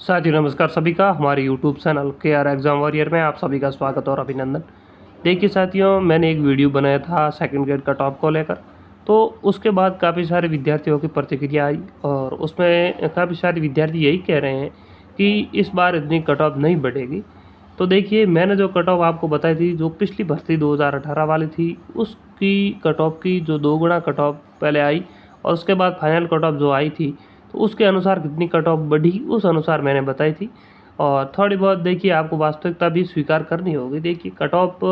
साथियों नमस्कार सभी का हमारे YouTube channel KR exam warrior में आप सभी का स्वागत और अभिनंदन। देखिए साथियों, मैंने एक वीडियो बनाया था सेकंड ग्रेड कट ऑफ को लेकर। तो उसके बाद काफ़ी सारे विद्यार्थियों की प्रतिक्रिया आई और उसमें काफ़ी सारे विद्यार्थी यही कह रहे हैं कि इस बार इतनी कट ऑफ नहीं बढ़ेगी। तो देखिए, मैंने जो कट ऑफ आपको बताई थी, जो पिछली भर्ती 2018 वाली थी, उसकी कट ऑफ की जो 2 गुना कट ऑफ पहले आई और उसके बाद फाइनल कट ऑफ जो आई थी, तो उसके अनुसार कितनी कट ऑफ बढ़ी उस अनुसार मैंने बताई थी। और थोड़ी बहुत देखिए आपको वास्तविकता भी स्वीकार करनी होगी। देखिए कट ऑफ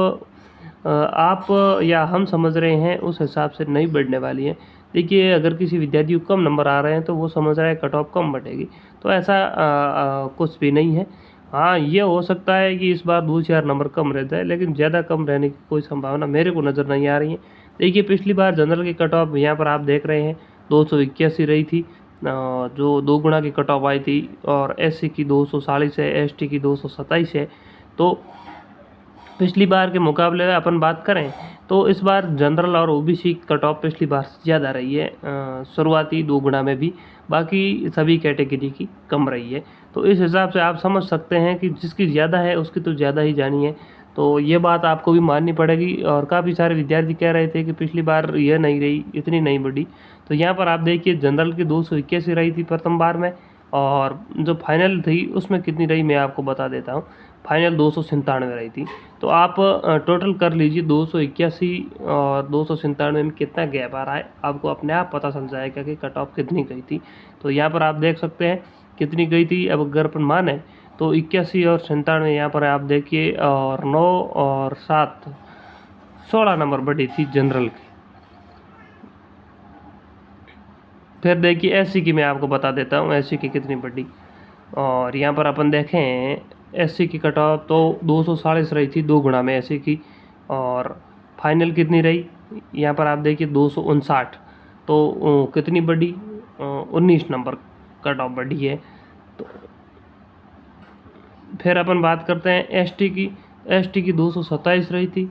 आप या हम समझ रहे हैं उस हिसाब से नहीं बढ़ने वाली है। देखिए अगर किसी विद्यार्थी को कम नंबर आ रहे हैं तो वो समझ रहा है कट ऑफ कम बढ़ेगी, तो ऐसा कुछ भी नहीं है। हाँ, ये हो सकता है कि इस बार 2-4 नंबर कम रह जाए, लेकिन ज़्यादा कम रहने की कोई संभावना मेरे को नज़र नहीं आ रही है। देखिए पिछली बार जनरल की कट ऑफ यहाँ पर आप देख रहे हैं 281 रही थी, जो 2 गुना की कट ऑफ आई थी, और एससी की 240 है, एसटी की 227 है। तो पिछली बार के मुकाबले में अपन बात करें तो इस बार जनरल और ओबीसी कट ऑफ पिछली बार से ज़्यादा रही है, शुरुआती 2 गुना में भी, बाकी सभी कैटेगरी की कम रही है। तो इस हिसाब से आप समझ सकते हैं कि जिसकी ज़्यादा है उसकी तो ज़्यादा ही जानी है। तो ये बात आपको भी माननी पड़ेगी। और काफ़ी सारे विद्यार्थी कह रहे थे कि पिछली बार ये नहीं रही, इतनी नहीं बढ़ी। तो यहाँ पर आप देखिए जनरल की 281 रही थी प्रथम बार में, और जो फाइनल थी उसमें कितनी रही मैं आपको बता देता हूँ। फाइनल 297 रही थी। तो आप टोटल कर लीजिए 281 और 297 में कितना गैप आ रहा है, आपको अपने आप पता चल जाएगा कि कट ऑफ कितनी गई थी। तो यहाँ पर आप देख सकते हैं कितनी गई थी। अब अगर अपन माने तो 81 और 97 यहाँ पर आप देखिए, और 9 और 7 16 नंबर बढ़ी थी जनरल की। फिर देखिए एससी की मैं आपको बता देता हूँ एससी की कितनी बढ़ी। और यहाँ पर अपन देखें एससी की कट ऑफ तो 240 रही थी 2 गुना में एससी की, और फाइनल कितनी रही यहाँ पर आप देखिए 259। तो कितनी बढ़ी, 19 नंबर कट ऑफ बढ़ी है। तो फिर अपन बात करते हैं एसटी की। एसटी की 227 रही थी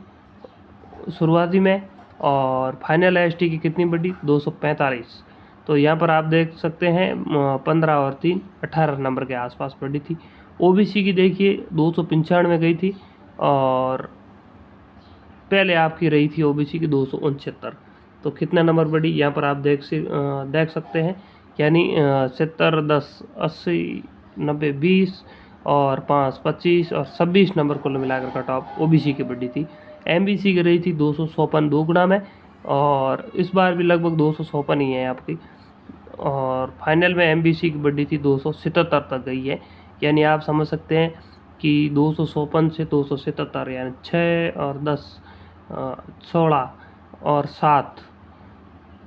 शुरुआती में, और फाइनल एसटी की कितनी बढ़ी 245। तो यहाँ पर आप देख सकते हैं 15 और 3 18 नंबर के आसपास बढ़ी थी। ओबीसी की देखिए 295 गई थी, और पहले आपकी रही थी ओबीसी की 269। तो कितना नंबर बढ़ी यहाँ पर आप देख सकते हैं, यानी 70 10 80 90 20 और 5 25 और 26 नंबर कुल मिलाकर कट ऑफ ओबीसी की बढ़ी थी। एमबीसी की रही थी 256 2 गुना में, और इस बार भी लगभग 256 ही है आपकी। और फाइनल में एमबीसी की बढ़ी थी 277 तक गई है। यानी आप समझ सकते हैं कि 256 से 277, यानी 6 और 10 16 और 7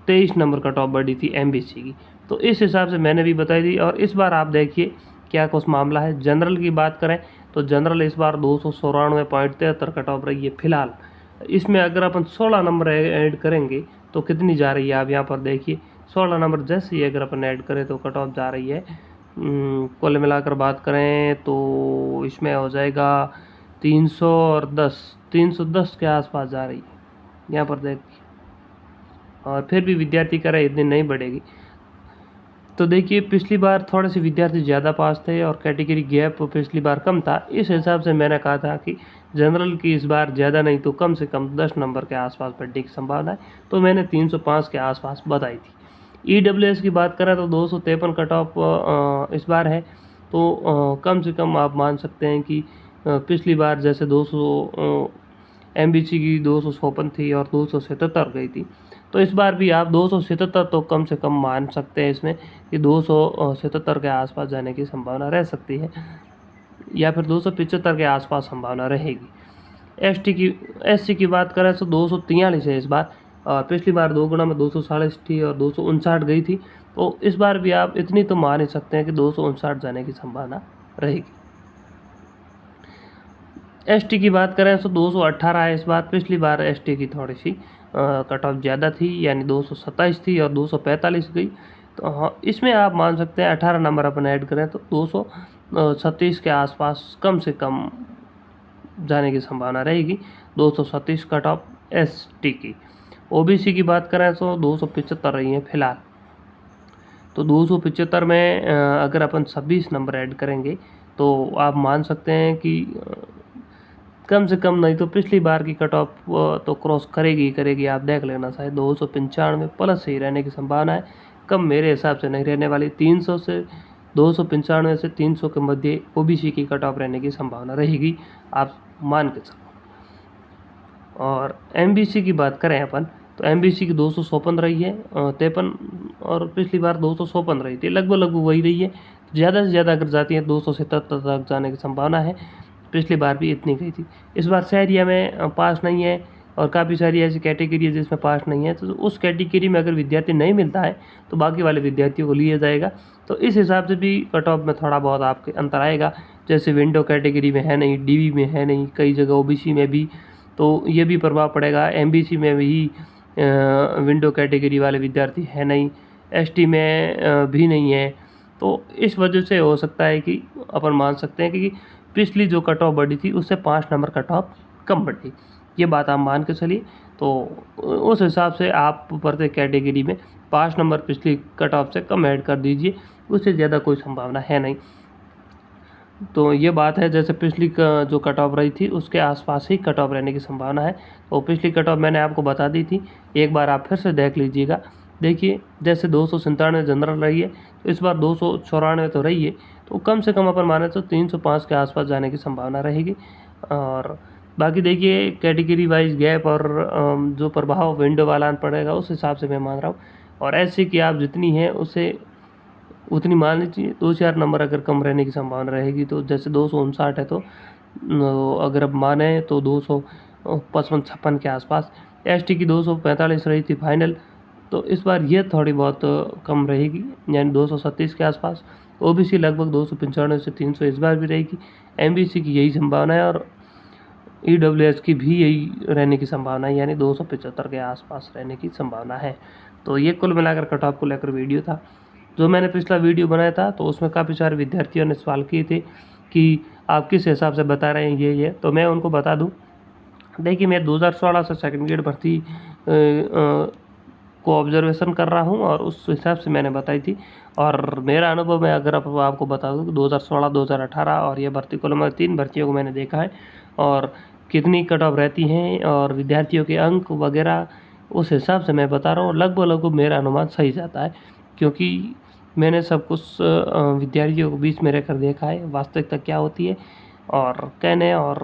23 नंबर कट ऑफ बढ़ी थी एमबीसी की। तो इस हिसाब से मैंने भी बताई थी। और इस बार आप देखिए क्या कुछ मामला है। जनरल की बात करें तो जनरल इस बार 294.73 कट ऑफ रही है फिलहाल। इसमें अगर अपन 16 नंबर ऐड करेंगे तो कितनी जा रही है आप यहाँ पर देखिए। 16 नंबर जैसे ही अगर अपन ऐड करें तो कट ऑफ जा रही है, कुल मिलाकर बात करें तो इसमें हो जाएगा 310 के आसपास जा रही है यहाँ पर देखिए। और फिर भी विद्यार्थी कह रहे इतनी नहीं बढ़ेगी। तो देखिए पिछली बार थोड़े से विद्यार्थी ज़्यादा पास थे और कैटेगरी गैप पिछली बार कम था। इस हिसाब से मैंने कहा था कि जनरल की इस बार ज़्यादा नहीं तो कम से कम 10 नंबर के आसपास बढ़ने की संभावना है। तो मैंने 305 के आसपास बताई थी। ईडब्ल्यूएस की बात करें तो 253 कट ऑफ इस बार है। तो कम से कम आप मान सकते हैं कि पिछली बार जैसे 200 एमबीसी की 256 थी और 277 गई थी, तो इस बार भी आप 277 तो कम से कम मान सकते हैं इसमें कि 277 के आसपास जाने की संभावना रह सकती है, या फिर 275 के आसपास संभावना रहेगी। एससी की बात करें तो 243 है इस बार, और पिछली बार 2 गुना में 240 थी और 259 गई थी। तो इस बार भी आप इतनी तो मान ही सकते हैं कि 259 जाने की संभावना रहेगी। एसटी की बात करें तो 218 है इस बार। पिछली बार एसटी की थोड़ी सी कट ऑफ ज़्यादा थी, यानी 227 थी और 245 गई। तो हाँ, इसमें आप मान सकते हैं 18 नंबर अपन ऐड करें तो 237 के आसपास कम से कम जाने की संभावना रहेगी। 237 कट ऑफ एसटी की। ओबीसी की बात करें तो 275 रही है फिलहाल। तो 275 में अगर अपन 26 नंबर ऐड करेंगे तो आप मान सकते हैं कि कम से कम नहीं तो पिछली बार की कट ऑफ तो क्रॉस करेगी ही करेगी। आप देख लेना, शायद 295 प्लस ही रहने की संभावना है, कम मेरे हिसाब से नहीं रहने वाली। 300 से 295 से 300 के मध्य ओबीसी की कट ऑफ रहने की संभावना रहेगी, आप मान के चलो। और एमबीसी की बात करें अपन तो एमबीसी की 253 रही है, 53, और पिछली बार 253 रही थी, लगभग लगभग वही रही है। ज़्यादा से ज़्यादा अगर जाती है 277 तक जाने की संभावना है, पिछली बार भी इतनी गई थी। इस बार शहरिया में पास नहीं है, और काफ़ी सारी ऐसी कैटेगरी है जिसमें पास नहीं है, तो उस कैटेगरी में अगर विद्यार्थी नहीं मिलता है तो बाकी वाले विद्यार्थियों को लिया जाएगा। तो इस हिसाब से भी कट ऑफ में थोड़ा बहुत आपके अंतर आएगा। जैसे विंडो कैटेगरी में है नहीं, डीवी में है नहीं, कई जगह ओबीसी में भी, तो ये भी प्रभाव पड़ेगा। एमबीसी में भी विंडो कैटेगरी वाले विद्यार्थी है नहीं, एसटी में भी नहीं है। तो इस वजह से हो सकता है कि अपन मान सकते हैं कि पिछली जो कट ऑफ बढ़ी थी उससे 5 नंबर कट ऑफ कम बढ़ी, ये बात आप मान के चलिए। तो उस हिसाब से आप प्रत्येक कैटेगरी में 5 नंबर पिछली कट ऑफ से कम ऐड कर दीजिए, उससे ज़्यादा कोई संभावना है नहीं। तो ये बात है, जैसे पिछली जो कट ऑफ रही थी उसके आसपास ही कट ऑफ रहने की संभावना है। तो पिछली कट ऑफ मैंने आपको बता दी थी, एक बार आप फिर से देख लीजिएगा। देखिए, जैसे 297 जनरल रही है, तो इस बार 294 तो रही है, तो कम से कम अपन माने तो 305 के आसपास जाने की संभावना रहेगी। और बाकी देखिए कैटेगरी वाइज गैप और जो प्रभाव विंडो वाला पड़ेगा उस हिसाब से मैं मान रहा हूँ। और ऐसे कि आप जितनी है उससे उतनी मान लीजिए 2-4 नंबर अगर कम रहने की संभावना रहेगी। तो जैसे 259 है तो अगर अब माने तो 255-56 के आसपास। एसटी की 245 रही थी फाइनल, तो इस बार ये थोड़ी बहुत कम रहेगी, यानी 237 के आसपास। ओबीसी लगभग 295 से 300 इस बार भी रहेगी। एमबीसी की यही संभावना है, और ईडब्ल्यूएस की भी यही रहने की संभावना है, यानी 275 के आसपास रहने की संभावना है। तो ये कुल मिलाकर कट ऑफ को लेकर वीडियो था। जो मैंने पिछला वीडियो बनाया था तो उसमें काफ़ी सारे विद्यार्थियों ने सवाल किए थे कि आप किस हिसाब से बता रहे हैं ये, तो मैं उनको बता दूं। देखिए, मैं 2016 से सेकंड ग्रेड भर्ती को ऑब्जर्वेशन कर रहा हूं, और उस हिसाब से मैंने बताई थी। और मेरा अनुभव मैं अगर आपको बता दूं, 2016, 2018 और ये भर्ती कुल में 3 भर्तियों को मैंने देखा है, और कितनी कट ऑफ रहती हैं और विद्यार्थियों के अंक वगैरह, उस हिसाब से मैं बता रहा हूँ। लगभग लगभग मेरा अनुमान सही जाता है, क्योंकि मैंने सब कुछ विद्यार्थियों को बीच में रहकर देखा है, वास्तविकता क्या होती है, और कहने और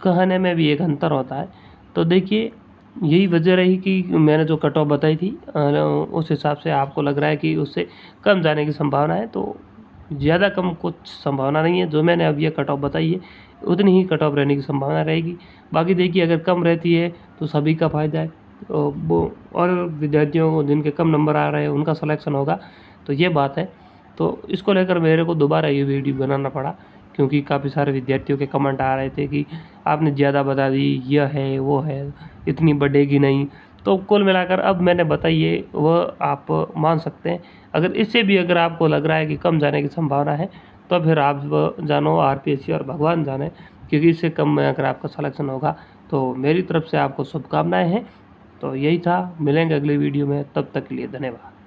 कहने में भी एक अंतर होता है। तो देखिए, यही वजह रही कि मैंने जो कट ऑफ बताई थी उस हिसाब से आपको लग रहा है कि उससे कम जाने की संभावना है, तो ज़्यादा कम कुछ संभावना नहीं है। जो मैंने अब ये कट ऑफ बताई है उतनी ही कट ऑफ रहने की संभावना रहेगी। बाकी देखिए, अगर कम रहती है तो सभी का फ़ायदा है, तो वो और विद्यार्थियों को जिनके कम नंबर आ रहे हैं उनका सिलेक्शन होगा, तो ये बात है। तो इसको लेकर मेरे को दोबारा ये वीडियो बनाना पड़ा, क्योंकि काफ़ी सारे विद्यार्थियों के कमेंट आ रहे थे कि आपने ज़्यादा बता दी, यह है वो है, इतनी बढ़ेगी नहीं। तो कुल मिलाकर अब मैंने बताई है वह आप मान सकते हैं। अगर इससे भी अगर आपको लग रहा है कि कम जाने की संभावना है, तो फिर आप जानो आरपीएससी और भगवान जाने, क्योंकि इससे कम में अगर आपका सिलेक्शन होगा तो मेरी तरफ से आपको शुभकामनाएं हैं। तो यही था, मिलेंगे अगली वीडियो में, तब तक के लिए धन्यवाद।